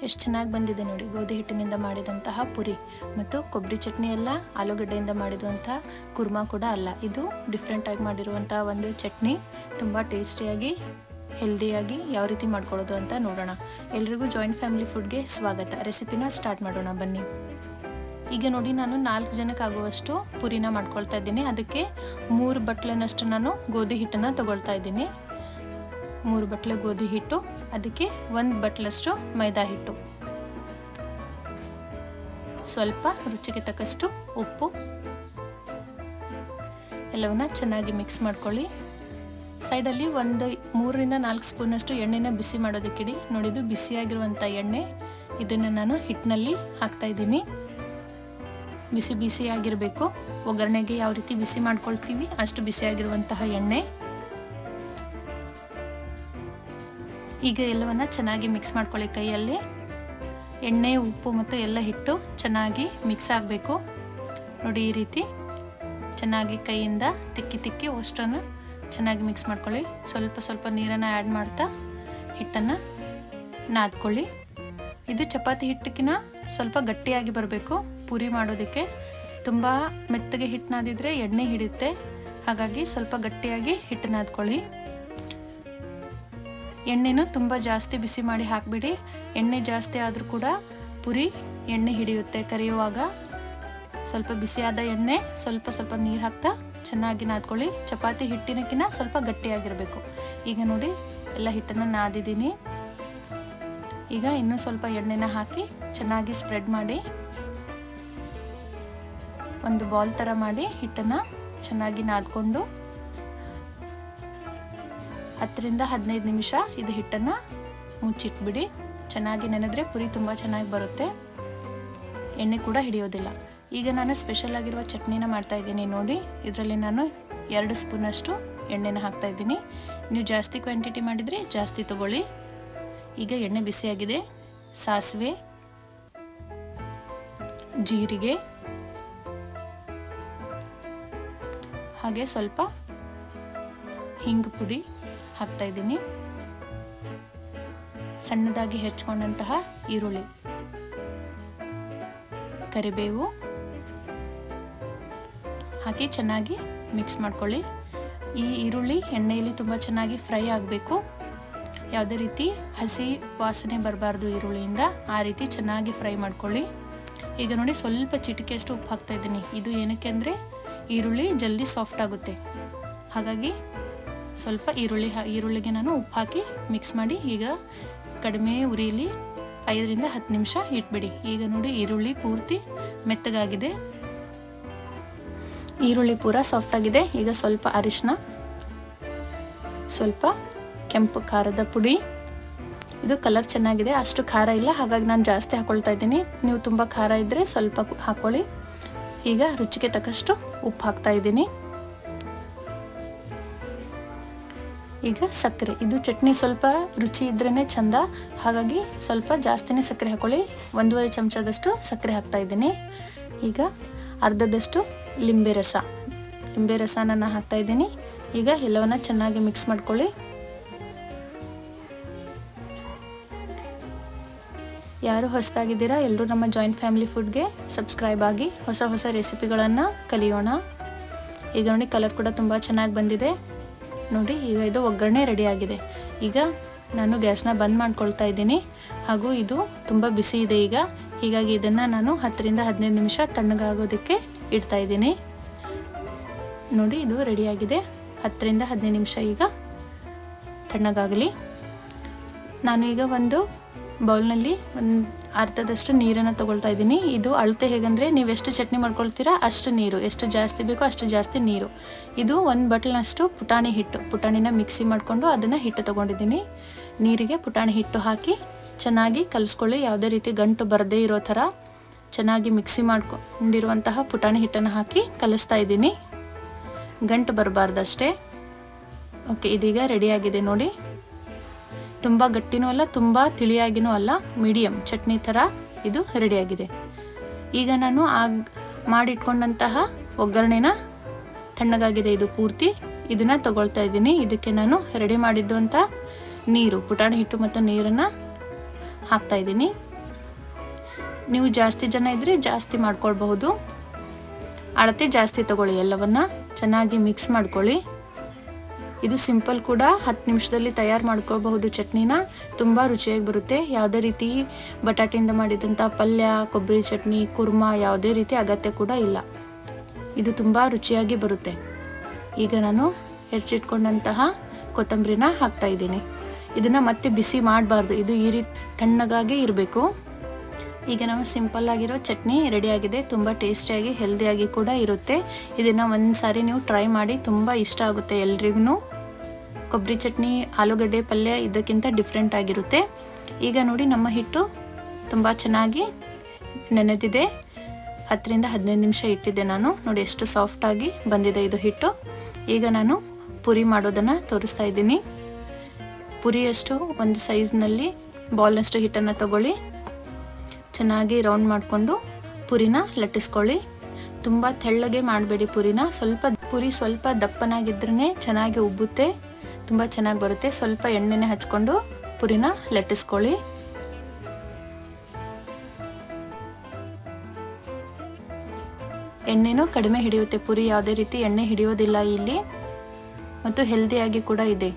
ಎಷ್ಟು ಚೆನ್ನಾಗಿ ಬಂದಿದೆ ನೋಡಿ. ಗೋಧಿ ಹಿಟ್ಟಿನಿಂದ ಮಾಡಿದಂತಹ ಪುರಿ ಮತ್ತು ಕೊಬ್ಬರಿ ಚಟ್ನಿ ಎಲ್ಲ ಆಲೂಗಡ್ಡೆಯಿಂದ ಮಾಡಿರುವಂತಹ ಕುರ್ಮಾ ಕೂಡ ಅಲ್ಲ. ಇದು ಡಿಫ್ರೆಂಟ್ ಆಗಿ ಮಾಡಿರುವಂತಹ ಒಂದು ಚಟ್ನಿ. ತುಂಬ ಟೇಸ್ಟಿಯಾಗಿ ಹೆಲ್ದಿಯಾಗಿ ಯಾವ ರೀತಿ ಮಾಡ್ಕೊಳ್ಳೋದು ಅಂತ ನೋಡೋಣ. ಎಲ್ರಿಗೂ ಜಾಯಿಂಟ್ ಫ್ಯಾಮಿಲಿ ಫುಡ್ಗೆ ಸ್ವಾಗತ. ರೆಸಿಪಿನ ಸ್ಟಾರ್ಟ್ ಮಾಡೋಣ ಬನ್ನಿ. ಈಗ ನೋಡಿ, ನಾನು 4 ಜನಕ್ಕೆ ಆಗುವಷ್ಟು ಪುರಿನ ಮಾಡ್ಕೊಳ್ತಾ ಇದ್ದೀನಿ. ಅದಕ್ಕೆ 3 ಬಟ್ಲಿನಷ್ಟು ನಾನು ಗೋಧಿ ಹಿಟ್ಟನ್ನು ತಗೊಳ್ತಾ ಇದ್ದೀನಿ. 3 ಬಟ್ಲೆ ಗೋಧಿ ಹಿಟ್ಟು, ಅದಕ್ಕೆ 1 ಬಟ್ಲಷ್ಟು ಮೈದಾ ಹಿಟ್ಟು, ಸ್ವಲ್ಪ ರುಚಿಗೆ ತಕ್ಕಷ್ಟು ಉಪ್ಪು, ಎಲ್ಲವನ್ನ ಚೆನ್ನಾಗಿ ಮಿಕ್ಸ್ ಮಾಡ್ಕೊಳ್ಳಿ. ಸೈಡಲ್ಲಿ 3 ರಿಂದ 4 ಸ್ಪೂನಷ್ಟು ಎಣ್ಣೆನ ಬಿಸಿ ಮಾಡೋದಕ್ಕಿಡಿ. ನೋಡಿದ್ದು ಬಿಸಿಯಾಗಿರುವಂಥ ಎಣ್ಣೆ, ಇದನ್ನು ನಾನು ಹಿಟ್ಟಿನಲ್ಲಿ ಹಾಕ್ತಾ ಇದ್ದೀನಿ. ಬಿಸಿಯಾಗಿರಬೇಕು. ಒಗ್ಗರಣೆಗೆ ಯಾವ ರೀತಿ ಬಿಸಿ ಮಾಡ್ಕೊಳ್ತೀವಿ ಅಷ್ಟು ಬಿಸಿಯಾಗಿರುವಂತಹ ಎಣ್ಣೆ. ಈಗ ಎಲ್ಲವನ್ನ ಚೆನ್ನಾಗಿ ಮಿಕ್ಸ್ ಮಾಡ್ಕೊಳ್ಳಿ ಕೈಯಲ್ಲಿ. ಎಣ್ಣೆ, ಉಪ್ಪು ಮತ್ತು ಎಲ್ಲ ಹಿಟ್ಟು ಚೆನ್ನಾಗಿ ಮಿಕ್ಸ್ ಆಗಬೇಕು. ನೋಡಿ, ಈ ರೀತಿ ಚೆನ್ನಾಗಿ ಕೈಯಿಂದ ತಿಕ್ಕಿ ಅಷ್ಟನ್ನು ಚೆನ್ನಾಗಿ ಮಿಕ್ಸ್ ಮಾಡ್ಕೊಳ್ಳಿ. ಸ್ವಲ್ಪ ನೀರನ್ನು ಆ್ಯಡ್ ಮಾಡ್ತಾ ಹಿಟ್ಟನ್ನು ನಾದ್ಕೊಳ್ಳಿ. ಇದು ಚಪಾತಿ ಹಿಟ್ಟಕ್ಕಿಂತ ಸ್ವಲ್ಪ ಗಟ್ಟಿಯಾಗಿ ಬರಬೇಕು ಪೂರಿ ಮಾಡೋದಕ್ಕೆ. ತುಂಬ ಮೆತ್ತಗೆ ಹಿಟ್ಟು ನಾದಿದ್ರೆ ಎಣ್ಣೆ ಹಿಡಿಯುತ್ತೆ. ಹಾಗಾಗಿ ಸ್ವಲ್ಪ ಗಟ್ಟಿಯಾಗಿ ಹಿಟ್ಟು ನಾದ್ಕೊಳ್ಳಿ. ಎಣ್ಣೆನೂ ತುಂಬ ಜಾಸ್ತಿ ಬಿಸಿ ಮಾಡಿ ಹಾಕಬೇಡಿ. ಎಣ್ಣೆ ಜಾಸ್ತಿ ಆದರೂ ಕೂಡ ಪುರಿ ಎಣ್ಣೆ ಹಿಡಿಯುತ್ತೆ ಕರಿಯುವಾಗ. ಸ್ವಲ್ಪ ಬಿಸಿಯಾದ ಎಣ್ಣೆ, ಸ್ವಲ್ಪ ನೀರು ಹಾಕ್ತಾ ಚೆನ್ನಾಗಿ ನಾದ್ಕೊಳ್ಳಿ. ಚಪಾತಿ ಹಿಟ್ಟಿನಕ್ಕಿಂತ ಸ್ವಲ್ಪ ಗಟ್ಟಿಯಾಗಿರಬೇಕು. ಈಗ ನೋಡಿ, ಎಲ್ಲ ಹಿಟ್ಟನ್ನು ನಾದಿದ್ದೀನಿ. ಈಗ ಇನ್ನೂ ಸ್ವಲ್ಪ ಎಣ್ಣೆನ ಹಾಕಿ ಚೆನ್ನಾಗಿ ಸ್ಪ್ರೆಡ್ ಮಾಡಿ ಒಂದು ಬಾಲ್ ಥರ ಮಾಡಿ ಹಿಟ್ಟನ್ನು ಚೆನ್ನಾಗಿ ನಾದ್ಕೊಂಡು 10 ರಿಂದ 15 ನಿಮಿಷ ಇದು ಹಿಟ್ಟನ್ನು ಮುಚ್ಚಿಟ್ಬಿಡಿ. ಚೆನ್ನಾಗಿ ನೆನೆದ್ರೆ ಪುರಿ ತುಂಬ ಚೆನ್ನಾಗಿ ಬರುತ್ತೆ, ಎಣ್ಣೆ ಕೂಡ ಹಿಡಿಯೋದಿಲ್ಲ. ಈಗ ನಾನು ಸ್ಪೆಷಲ್ ಆಗಿರುವ ಚಟ್ನಿನ ಮಾಡ್ತಾ ಇದ್ದೀನಿ ನೋಡಿ. ಇದರಲ್ಲಿ ನಾನು 2 ಸ್ಪೂನಷ್ಟು ಎಣ್ಣೆನ ಹಾಕ್ತಾ ಇದ್ದೀನಿ. ನೀವು ಜಾಸ್ತಿ ಕ್ವಾಂಟಿಟಿ ಮಾಡಿದರೆ ಜಾಸ್ತಿ ತಗೊಳ್ಳಿ. ಈಗ ಎಣ್ಣೆ ಬಿಸಿಯಾಗಿದೆ. ಸಾಸಿವೆ, ಜೀರಿಗೆ, ಹಾಗೆ ಸ್ವಲ್ಪ ಹಿಂಗು ಪುಡಿ ಹಾಕ್ತಾ ಇದ್ದೀನಿ. ಸಣ್ಣದಾಗಿ ಹೆಚ್ಚಿಕೊಂಡಂತಹ ಈರುಳ್ಳಿ, ಕರಿಬೇವು ಹಾಕಿ ಚೆನ್ನಾಗಿ ಮಿಕ್ಸ್ ಮಾಡ್ಕೊಳ್ಳಿ. ಈ ಈರುಳ್ಳಿ ಎಣ್ಣೆಯಲ್ಲಿ ತುಂಬ ಚೆನ್ನಾಗಿ ಫ್ರೈ ಆಗಬೇಕು. ಯಾವುದೇ ರೀತಿ ಹಸಿ ವಾಸನೆ ಬರಬಾರ್ದು ಈರುಳ್ಳಿಯಿಂದ. ಆ ರೀತಿ ಚೆನ್ನಾಗಿ ಫ್ರೈ ಮಾಡ್ಕೊಳ್ಳಿ. ಈಗ ನೋಡಿ, ಸ್ವಲ್ಪ ಚಿಟಿಕೆಯಷ್ಟು ಉಪ್ಪು ಹಾಕ್ತಾ ಇದ್ದೀನಿ. ಇದು ಏನಕ್ಕೆ ಅಂದರೆ ಈರುಳ್ಳಿ ಜಲ್ದಿ ಸಾಫ್ಟ್ ಆಗುತ್ತೆ. ಹಾಗಾಗಿ ಸ್ವಲ್ಪ ಈರುಳ್ಳಿಗೆ ನಾನು ಉಪ್ಪು ಹಾಕಿ ಮಿಕ್ಸ್ ಮಾಡಿ ಈಗ ಕಡಿಮೆ ಉರಿಯಲ್ಲಿ 5 ರಿಂದ 10 ನಿಮಿಷ ಇಟ್ಬಿಡಿ. ಈಗ ನೋಡಿ, ಈರುಳ್ಳಿ ಪೂರ್ತಿ ಮೆತ್ತಗಾಗಿದೆ. ಈರುಳ್ಳಿ ಪೂರ ಸಾಫ್ಟ್ ಆಗಿದೆ. ಈಗ ಸ್ವಲ್ಪ ಅರಿಶಿನ, ಸ್ವಲ್ಪ ಕೆಂಪು ಖಾರದ ಪುಡಿ. ಇದು ಕಲರ್ ಚೆನ್ನಾಗಿದೆ, ಅಷ್ಟು ಖಾರ ಇಲ್ಲ, ಹಾಗಾಗಿ ನಾನು ಜಾಸ್ತಿ ಹಾಕೊಳ್ತಾ ಇದ್ದೀನಿ. ನೀವು ತುಂಬ ಖಾರ ಇದ್ದರೆ ಸ್ವಲ್ಪ ಹಾಕೊಳ್ಳಿ. ಈಗ ರುಚಿಗೆ ತಕ್ಕಷ್ಟು ಉಪ್ಪು ಹಾಕ್ತಾ ಇದ್ದೀನಿ. ಈಗ ಸಕ್ಕರೆ, ಇದು ಚಟ್ನಿ ಸ್ವಲ್ಪ ರುಚಿ ಇದ್ರೇ ಚಂದ, ಹಾಗಾಗಿ ಸ್ವಲ್ಪ ಜಾಸ್ತಿನೇ ಸಕ್ಕರೆ ಹಾಕೊಳ್ಳಿ. 1.5 ಚಮಚದಷ್ಟು ಸಕ್ಕರೆ ಹಾಕ್ತಾ ಇದ್ದೀನಿ. ಈಗ ಅರ್ಧದಷ್ಟು ಲಿಂಬೆ ರಸನ ನಾನು ಹಾಕ್ತಾ ಇದ್ದೀನಿ. ಈಗ ಎಲ್ಲವನ್ನ ಚೆನ್ನಾಗಿ ಮಿಕ್ಸ್ ಮಾಡ್ಕೊಳ್ಳಿ. ಯಾರು ಹೊಸದಾಗಿದ್ದೀರಾ ಎಲ್ಲರೂ ನಮ್ಮ ಜಾಯಿಂಟ್ ಫ್ಯಾಮಿಲಿ ಫುಡ್ಗೆ ಸಬ್ಸ್ಕ್ರೈಬ್ ಆಗಿ ಹೊಸ ರೆಸಿಪಿಗಳನ್ನು ಕಲಿಯೋಣ. ಈಗ ನೋಡಿ, ಕಲರ್ ಕೂಡ ತುಂಬ ಚೆನ್ನಾಗಿ ಬಂದಿದೆ ನೋಡಿ. ಈಗ ಇದು ಒಗ್ಗರಣೆ ರೆಡಿಯಾಗಿದೆ. ಈಗ ನಾನು ಗ್ಯಾಸ್ನ ಬಂದ್ ಮಾಡ್ಕೊಳ್ತಾ ಇದ್ದೀನಿ. ಹಾಗೂ ಇದು ತುಂಬ ಬಿಸಿ ಇದೆ ಈಗ. ಹೀಗಾಗಿ ಇದನ್ನು ನಾನು 10 ರಿಂದ 15 ನಿಮಿಷ ತಣ್ಣಗಾಗೋದಕ್ಕೆ ಇಡ್ತಾ ಇದ್ದೀನಿ. ನೋಡಿ, ಇದು ರೆಡಿಯಾಗಿದೆ. 10 ರಿಂದ 15 ನಿಮಿಷ ಈಗ ತಣ್ಣಗಾಗಲಿ. ನಾನು ಈಗ ಒಂದು ಬೌಲ್ನಲ್ಲಿ ಅರ್ಧದಷ್ಟು ನೀರನ್ನು ತಗೊಳ್ತಾ ಇದ್ದೀನಿ. ಇದು ಅಳತೆ ಹೇಗೆಂದರೆ, ನೀವು ಎಷ್ಟು ಚಟ್ನಿ ಮಾಡ್ಕೊಳ್ತೀರಾ ಅಷ್ಟು ನೀರು, ಎಷ್ಟು ಜಾಸ್ತಿ ಬೇಕೋ ಅಷ್ಟು ಜಾಸ್ತಿ ನೀರು. ಇದು 1 ಬಟ್ಲಿನಷ್ಟು ಪುಟಾಣಿನ ಮಿಕ್ಸಿ ಮಾಡಿಕೊಂಡು ಅದನ್ನು ಹಿಟ್ಟು ತೊಗೊಂಡಿದ್ದೀನಿ. ನೀರಿಗೆ ಪುಟಾಣಿ ಹಿಟ್ಟು ಹಾಕಿ ಚೆನ್ನಾಗಿ ಕಲಿಸ್ಕೊಳ್ಳಿ. ಯಾವುದೇ ರೀತಿ ಗಂಟು ಬರದೇ ಇರೋ ಥರ ಚೆನ್ನಾಗಿ ಮಿಕ್ಸಿ ಮಾಡ್ಕೊಂಡಿರುವಂತಹ ಪುಟಾಣಿ ಹಿಟ್ಟನ್ನು ಹಾಕಿ ಕಲಿಸ್ತಾ ಇದ್ದೀನಿ. ಗಂಟು ಬರಬಾರ್ದಷ್ಟೇ. ಓಕೆ, ಇದೀಗ ರೆಡಿಯಾಗಿದೆ ನೋಡಿ. ತುಂಬ ಗಟ್ಟಿನೂ ಅಲ್ಲ, ತುಂಬ ತಿಳಿಯಾಗಿನೂ ಅಲ್ಲ, ಮೀಡಿಯಮ್ ಚಟ್ನಿ ಥರ ಇದು ರೆಡಿಯಾಗಿದೆ. ಈಗ ನಾನು ಮಾಡಿಟ್ಕೊಂಡಂತಹ ಒಗ್ಗರಣೆನ ತಣ್ಣಗಾಗಿದೆ ಇದು ಪೂರ್ತಿ, ಇದನ್ನು ತಗೊಳ್ತಾ ಇದ್ದೀನಿ. ಇದಕ್ಕೆ ನಾನು ರೆಡಿ ಮಾಡಿದ್ದಂಥ ನೀರು, ಪುಟಾಣಿ ಹಿಟ್ಟು ಮತ್ತು ನೀರನ್ನು ಹಾಕ್ತಾಯಿದ್ದೀನಿ. ನೀವು ಜಾಸ್ತಿ ಜನ ಇದ್ದರೆ ಜಾಸ್ತಿ ಮಾಡ್ಕೊಳ್ಬಹುದು. ಅಳತೆ ಜಾಸ್ತಿ ತಗೊಳ್ಳಿ. ಎಲ್ಲವನ್ನು ಚೆನ್ನಾಗಿ ಮಿಕ್ಸ್ ಮಾಡ್ಕೊಳ್ಳಿ. ಇದು ಸಿಂಪಲ್ ಕೂಡ, 10 ನಿಮಿಷದಲ್ಲಿ ತಯಾರು ಮಾಡ್ಕೊಳ್ಬಹುದು. ಚಟ್ನಿನ ತುಂಬ ರುಚಿಯಾಗಿ ಬರುತ್ತೆ. ಯಾವುದೇ ರೀತಿ ಬಟಾಟೆಯಿಂದ ಮಾಡಿದಂಥ ಪಲ್ಯ, ಕೊಬ್ಬರಿ ಚಟ್ನಿ, ಕುರ್ಮಾ ಯಾವುದೇ ರೀತಿ ಅಗತ್ಯ ಕೂಡ ಇಲ್ಲ. ಇದು ತುಂಬ ರುಚಿಯಾಗಿ ಬರುತ್ತೆ. ಈಗ ನಾನು ಹೆಚ್ಚಿಟ್ಕೊಂಡಂತಹ ಕೊತ್ತಂಬರಿನ ಹಾಕ್ತಾಯಿದ್ದೀನಿ. ಇದನ್ನು ಮತ್ತೆ ಬಿಸಿ ಮಾಡಬಾರ್ದು, ಇದು ಈ ರೀತಿ ತಣ್ಣಗಾಗಿ ಇರಬೇಕು. ಈಗ ನಾವು ಸಿಂಪಲ್ ಆಗಿರೋ ಚಟ್ನಿ ರೆಡಿಯಾಗಿದೆ. ತುಂಬ ಟೇಸ್ಟಿಯಾಗಿ ಹೆಲ್ದಿಯಾಗಿ ಕೂಡ ಇರುತ್ತೆ. ಇದನ್ನು ಒಂದು ಸಾರಿ ನೀವು ಟ್ರೈ ಮಾಡಿ, ತುಂಬ ಇಷ್ಟ ಆಗುತ್ತೆ ಎಲ್ರಿಗೂ. ಕೊಬ್ಬರಿ ಚಟ್ನಿ, ಆಲೂಗಡ್ಡೆ ಪಲ್ಯ ಇದಕ್ಕಿಂತ ಡಿಫ್ರೆಂಟ್ ಆಗಿರುತ್ತೆ. ಈಗ ನೋಡಿ ನಮ್ಮ ಹಿಟ್ಟು ತುಂಬ ಚೆನ್ನಾಗಿ ನೆನೆದಿದೆ. 10 ರಿಂದ 15 ನಿಮಿಷ ಇಟ್ಟಿದ್ದೆ ನಾನು. ನೋಡಿ ಎಷ್ಟು ಸಾಫ್ಟಾಗಿ ಬಂದಿದೆ ಇದು ಹಿಟ್ಟು. ಈಗ ನಾನು ಪುರಿ ಮಾಡೋದನ್ನು ತೋರಿಸ್ತಾ ಇದ್ದೀನಿ. ಪುರಿಯಷ್ಟು ಒಂದು ಸೈಜ್ನಲ್ಲಿ ಬಾಲ್ನಷ್ಟು ಹಿಟ್ಟನ್ನು ತಗೊಳ್ಳಿ. ಚೆನ್ನಾಗಿ ರೌಂಡ್ ಮಾಡಿಕೊಂಡು ಪುರಿನ ಲಟ್ಟಿಸ್ಕೊಳ್ಳಿ. ತುಂಬ ತೆಳ್ಳಗೆ ಮಾಡಬೇಡಿ ಪುರಿನ. ಸ್ವಲ್ಪ ದಪ್ಪನಾಗಿದ್ರೇ ಚೆನ್ನಾಗಿ ಉಬ್ಬುತ್ತೆ, ತುಂಬ ಚೆನ್ನಾಗಿ ಬರುತ್ತೆ. ಸ್ವಲ್ಪ ಎಣ್ಣೆನೆ ಹಚ್ಕೊಂಡು ಪುರಿನ ಲಟ್ಟಿಸ್ಕೊಳ್ಳಿ. ಎಣ್ಣೆನೂ ಕಡಿಮೆ ಹಿಡಿಯುತ್ತೆ. ಪುರಿ ಯಾವುದೇ ರೀತಿ ಎಣ್ಣೆ ಹಿಡಿಯೋದಿಲ್ಲ ಇಲ್ಲಿ, ಮತ್ತು ಹೆಲ್ದಿಯಾಗಿ ಕೂಡ ಇದೆ.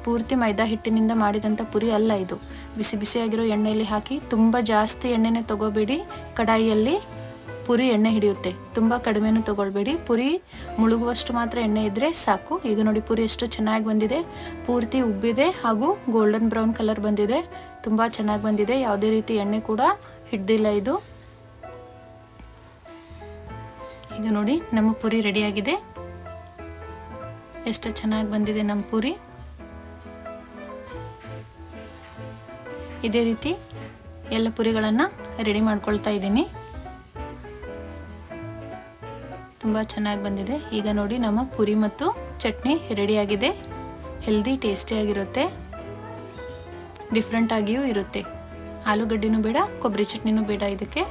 ಪೂರ್ತಿ ಮೈದಾ ಹಿಟ್ಟಿನಿಂದ ಮಾಡಿದಂಥ ಪುರಿ ಅಲ್ಲ ಇದು. ಬಿಸಿ ಬಿಸಿಯಾಗಿರೋ ಎಣ್ಣೆಯಲ್ಲಿ ಹಾಕಿ, ತುಂಬ ಜಾಸ್ತಿ ಎಣ್ಣೆನೇ ತಗೋಬೇಡಿ. ಕಡಾಯಿಯಲ್ಲಿ ಪುರಿ ಎಣ್ಣೆ ಹಿಡಿಯುತ್ತೆ. ತುಂಬ ಕಡಿಮೆನೂ ತಗೊಳ್ಬೇಡಿ. ಪುರಿ ಮುಳುಗುವಷ್ಟು ಮಾತ್ರ ಎಣ್ಣೆ ಇದ್ದರೆ ಸಾಕು. ಈಗ ನೋಡಿ ಪುರಿ ಎಷ್ಟು ಚೆನ್ನಾಗಿ ಬಂದಿದೆ. ಪೂರ್ತಿ ಉಬ್ಬಿದೆ ಹಾಗೂ ಗೋಲ್ಡನ್ ಬ್ರೌನ್ ಕಲರ್ ಬಂದಿದೆ. ತುಂಬ ಚೆನ್ನಾಗಿ ಬಂದಿದೆ. ಯಾವುದೇ ರೀತಿ ಎಣ್ಣೆ ಕೂಡ ಹಿಡ್ದಿಲ್ಲ ಇದು. ಈಗ ನೋಡಿ ನಮ್ಮ ಪುರಿ ರೆಡಿಯಾಗಿದೆ. ಎಷ್ಟು ಚೆನ್ನಾಗಿ ಬಂದಿದೆ ನಮ್ಮ ಪುರಿ. ಇದೇ ರೀತಿ ಎಲ್ಲ ಪುರಿಗಳನ್ನು ರೆಡಿ ಮಾಡ್ಕೊಳ್ತಾ ಇದ್ದೀನಿ. ತುಂಬ ಚೆನ್ನಾಗಿ ಬಂದಿದೆ. ಈಗ ನೋಡಿ ನಮ್ಮ ಪುರಿ ಮತ್ತು ಚಟ್ನಿ ರೆಡಿಯಾಗಿದೆ. ಹೆಲ್ದಿ ಟೇಸ್ಟಿಯಾಗಿರುತ್ತೆ, ಡಿಫ್ರೆಂಟ್ ಆಗಿಯೂ ಇರುತ್ತೆ. ಆಲೂಗಡ್ಡೆನೂ ಬೇಡ, ಕೊಬ್ಬರಿ ಚಟ್ನಿನೂ ಬೇಡ. ಇದಕ್ಕೆ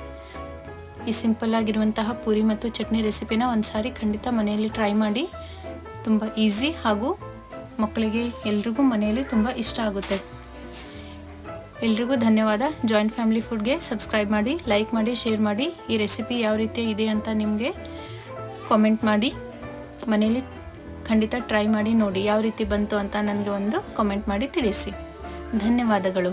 ಈ ಸಿಂಪಲ್ ಆಗಿರುವಂತಹ ಪುರಿ ಮತ್ತು ಚಟ್ನಿ ರೆಸಿಪಿನ ಒಂದು ಸಾರಿ ಖಂಡಿತ ಮನೆಯಲ್ಲಿ ಟ್ರೈ ಮಾಡಿ. ತುಂಬ ಈಸಿ ಹಾಗೂ ಮಕ್ಕಳಿಗೆ ಎಲ್ರಿಗೂ ಮನೆಯಲ್ಲಿ ತುಂಬ ಇಷ್ಟ ಆಗುತ್ತೆ. ಎಲ್ರಿಗೂ ಧನ್ಯವಾದ. ಜಾಯಿಂಟ್ ಫ್ಯಾಮಿಲಿ ಫುಡ್ಗೆ ಸಬ್ಸ್ಕ್ರೈಬ್ ಮಾಡಿ, ಲೈಕ್ ಮಾಡಿ, ಶೇರ್ ಮಾಡಿ. ಈ ರೆಸಿಪಿ ಯಾವ ರೀತಿ ಇದೆ ಅಂತ ನಿಮಗೆ ಕಾಮೆಂಟ್ ಮಾಡಿ. ಮನೇಲಿ ಖಂಡಿತ ಟ್ರೈ ಮಾಡಿ ನೋಡಿ ಯಾವ ರೀತಿ ಬಂತು ಅಂತ ನನಗೆ ಒಂದು ಕಾಮೆಂಟ್ ಮಾಡಿ ತಿಳಿಸಿ. ಧನ್ಯವಾದಗಳು.